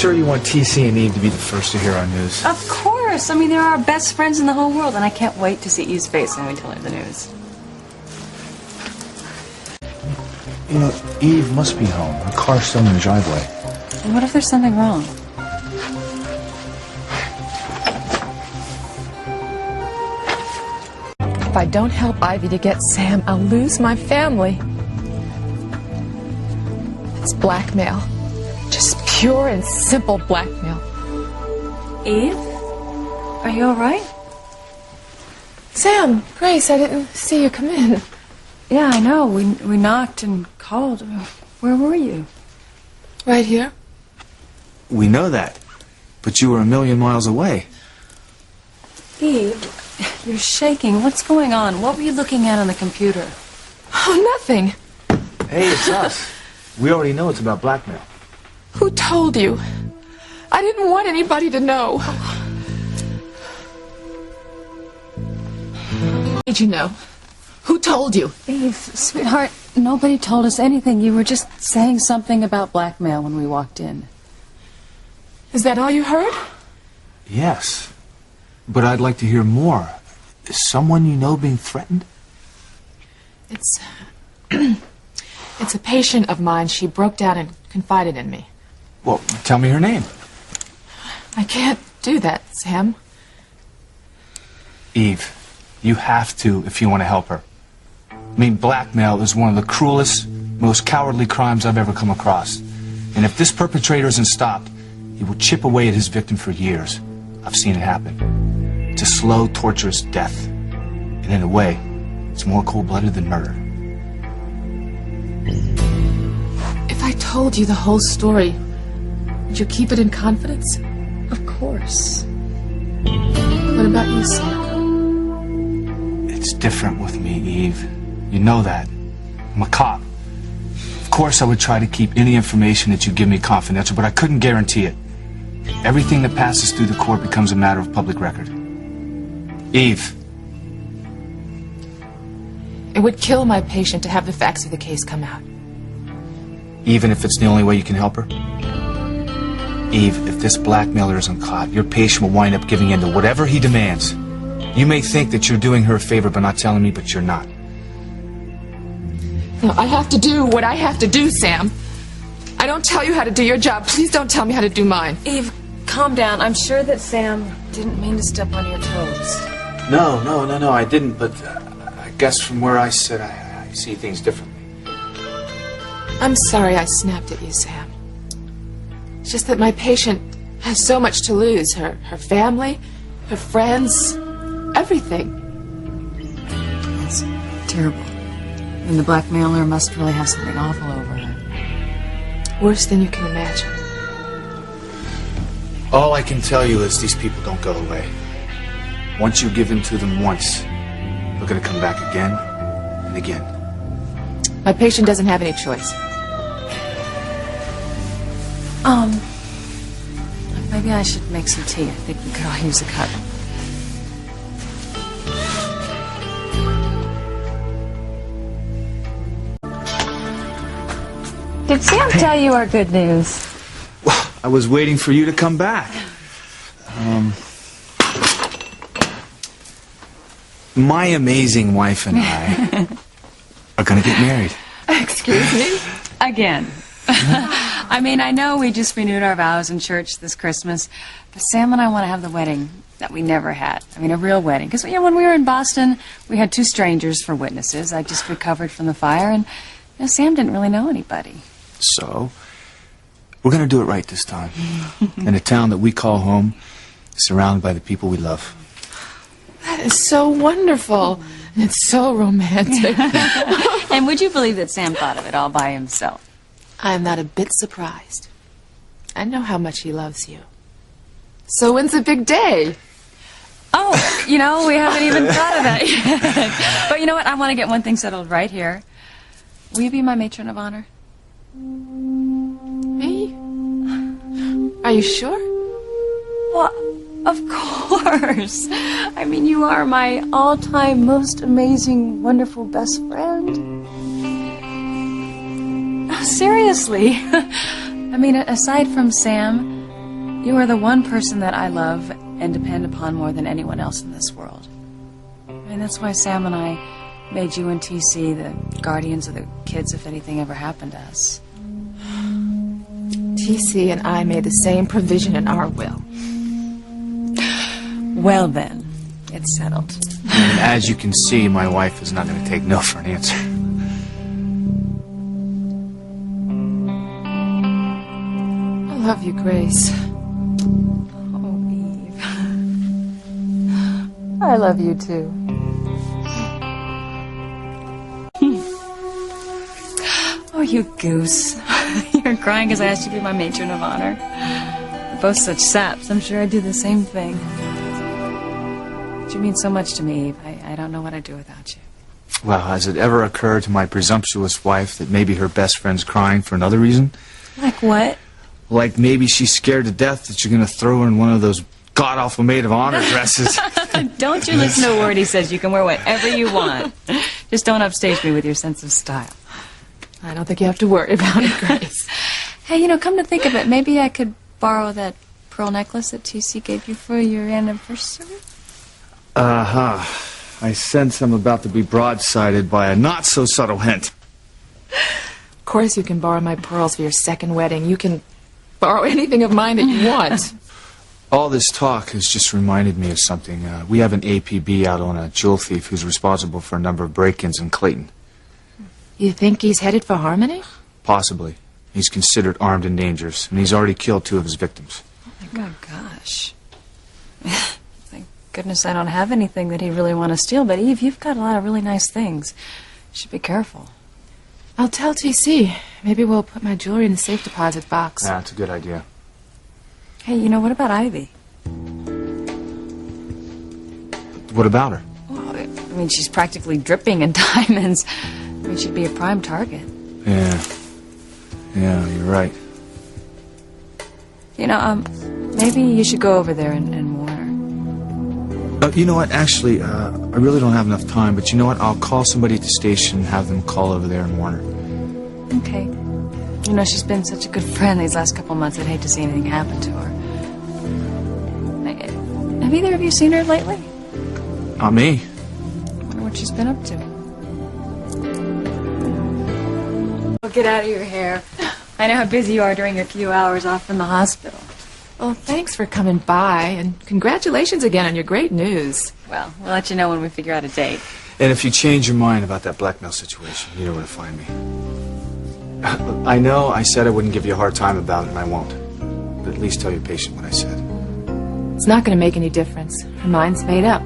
sure you want TC and Eve to be the first to hear our news? Of course. I mean, they're our best friends in the whole world, and I can't wait to see Eve's face when we tell her the news. You know, Eve must be home. Her car's still in the driveway. And what if there's something wrong? If I don't help Ivy to get Sam, I'll lose my family. It's blackmail. Just pure and simple blackmail. Eve? Are you all right? Sam, Grace, I didn't see you come in. Yeah, I know. We knocked and called. Where were you? Right here. We know that, but you were a million miles away. Eve, you're shaking. What's going on? What were you looking at on the computer? Oh, nothing. Hey, it's us. We already know it's about blackmail. Who told you? I didn't want anybody to know. Did you know? Who told you? Eve, sweetheart, nobody told us anything. You were just saying something about blackmail when we walked in. Is that all you heard? Yes, but I'd like to hear more. Is someone you know being threatened? It's a patient of mine. She broke down and confided in me. Well, tell me her name. I can't do that, Sam. Eve, you have to if you want to help her. I mean, blackmail is one of the cruelest, most cowardly crimes I've ever come across. And if this perpetrator isn't stopped, he will chip away at his victim for years. I've seen it happen. It's a slow, torturous death. And in a way, it's more cold-blooded than murder. If I told you the whole story, would you keep it in confidence? Of course. What about you, Sam? It's different with me, Eve. You know that. I'm a cop. Of course I would try to keep any information that you give me confidential, but I couldn't guarantee it. Everything that passes through the court becomes a matter of public record. Eve. It would kill my patient to have the facts of the case come out. Even if it's the only way you can help her? Eve, if this blackmailer isn't caught, your patient will wind up giving in to whatever he demands. You may think that you're doing her a favor by not telling me, but you're not. No, I have to do what I have to do, Sam. I don't tell you how to do your job. Please don't tell me how to do mine. Eve, calm down. I'm sure that Sam didn't mean to step on your toes. No, I didn't, but I guess from where I sit, I see things differently. I'm sorry I snapped at you, Sam. It's just that my patient has so much to lose. Her family, her friends, everything. It's terrible. And the blackmailer must really have something awful over her. Worse than you can imagine. All I can tell you is these people don't go away. Once you give in to them once, they're going to come back again and again. My patient doesn't have any choice. Maybe I should make some tea. I think we could all use a cup. Did Sam tell you our good news? Well, I was waiting for you to come back. My amazing wife and I are going to get married. Excuse me? Again. I mean, I know we just renewed our vows in church this Christmas, but Sam and I want to have the wedding that we never had. I mean, a real wedding. Because, when we were in Boston, we had 2 strangers for witnesses. I just recovered from the fire, and Sam didn't really know anybody. So, we're going to do it right this time. In a town that we call home, surrounded by the people we love. That is so wonderful. And it's so romantic. And would you believe that Sam thought of it all by himself? I'm not a bit surprised. I know how much he loves you. So when's the big day? Oh, we haven't even thought of that yet. But you know what? I want to get one thing settled right here. Will you be my matron of honor? Me? Are you sure? Well, of course. I mean, you are my all-time most amazing, wonderful best friend. Oh, seriously. I mean, aside from Sam, You are the one person that I love and depend upon more than anyone else in this world. And that's why Sam and I made you and TC the guardians of the kids if anything ever happened to us. TC and I made the same provision in our will. Well then, it's settled. And as you can see, my wife is not going to take no for an answer. I love you, Grace. Oh, Eve. I love you too. Oh, you goose. You're crying because I asked you to be my matron of honor. We're both such saps. I'm sure I'd do the same thing. But you mean so much to me, Eve. I don't know what I'd do without you. Well, has it ever occurred to my presumptuous wife that maybe her best friend's crying for another reason? Like what? Like maybe she's scared to death that you're going to throw her in one of those god-awful maid of honor dresses. Don't you listen to a word he says. You can wear whatever you want. Just don't upstage me with your sense of style. I don't think you have to worry about it, Grace. Hey, you know, come to think of it, maybe I could borrow that pearl necklace that TC gave you for your anniversary? Uh-huh. I sense I'm about to be broadsided by a not-so-subtle hint. Of course you can borrow my pearls for your second wedding. You can borrow anything of mine that you want. All this talk has just reminded me of something. We have an APB out on a jewel thief who's responsible for a number of break-ins in Clayton. You think he's headed for Harmony? Possibly. He's considered armed and dangerous, and he's already killed 2 of his victims. Oh, my gosh. Thank goodness I don't have anything that he'd really want to steal. But, Eve, you've got a lot of really nice things. You should be careful. I'll tell TC. Maybe we'll put my jewelry in the safe deposit box. That's a good idea. Hey, you know, what about Ivy? What about her? Well, I mean, she's practically dripping in diamonds. I mean, she'd be a prime target. Yeah. Yeah, you're right. You know, maybe you should go over there and warn her. You know what? Actually, I really don't have enough time, but you know what? I'll call somebody at the station and have them call over there and warn her. Okay. You know, she's been such a good friend these last couple months, I'd hate to see anything happen to her. Have either of you seen her lately? Not me. I wonder what she's been up to. Well, get out of your hair. I know how busy you are during your few hours off from the hospital. Well, thanks for coming by, and congratulations again on your great news. Well, we'll let you know when we figure out a date. And if you change your mind about that blackmail situation, you know where to find me. I know I said I wouldn't give you a hard time about it, and I won't. But at least tell your patient what I said. It's not going to make any difference. Her mind's made up.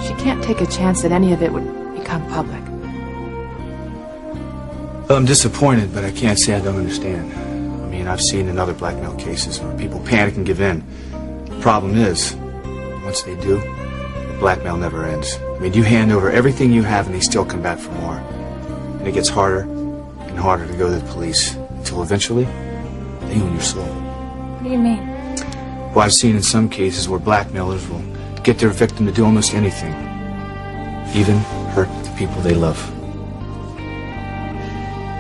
She can't take a chance that any of it would become public. Well, I'm disappointed, but I can't say I don't understand. I mean, I've seen in other blackmail cases where people panic and give in. The problem is, once they do, the blackmail never ends. I mean, you hand over everything you have and they still come back for more. And it gets harder and harder to go to the police until eventually they own your soul. What do you mean? Well, I've seen in some cases where blackmailers will get their victim to do almost anything, even hurt the people they love.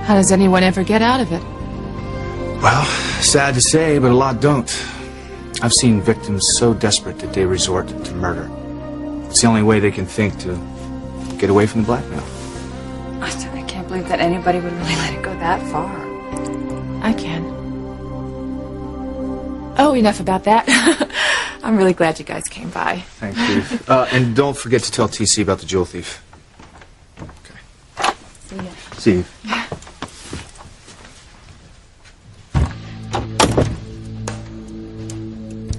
How does anyone ever get out of it? Well, sad to say, but a lot don't. I've seen victims so desperate that they resort to murder. It's the only way they can think to get away from the blackmail. I can't believe that anybody would really let it go that far. I can. Oh, enough about that. I'm really glad you guys came by. Thank you. And don't forget to tell TC about the jewel thief. Okay. See ya. See you.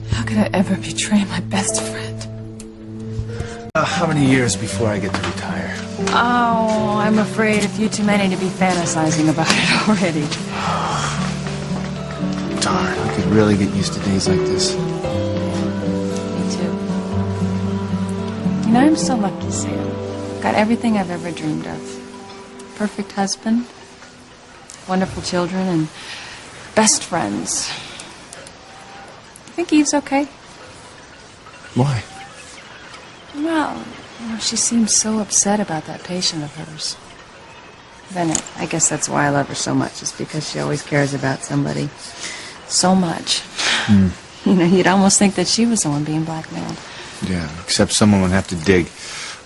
How could I ever betray my best friend? How many years before I get to retire? Oh, I'm afraid a few too many to be fantasizing about it already. Darn, I could really get used to days like this. Me too. You know, I'm so lucky, Sam. Got everything I've ever dreamed of. Perfect husband, wonderful children, and best friends. You think Eve's okay? Why? Well, you know, she seems so upset about that patient of hers. Then I guess that's why I love her so much, is because she always cares about somebody so much. You know, you'd almost think that she was the one being blackmailed. Yeah, except someone would have to dig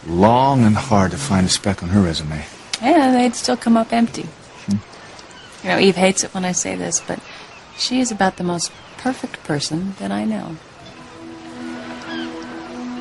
long and hard to find a speck on her resume. Yeah, they'd still come up empty. You know, Eve hates it when I say this, but she is about the most perfect person that I know.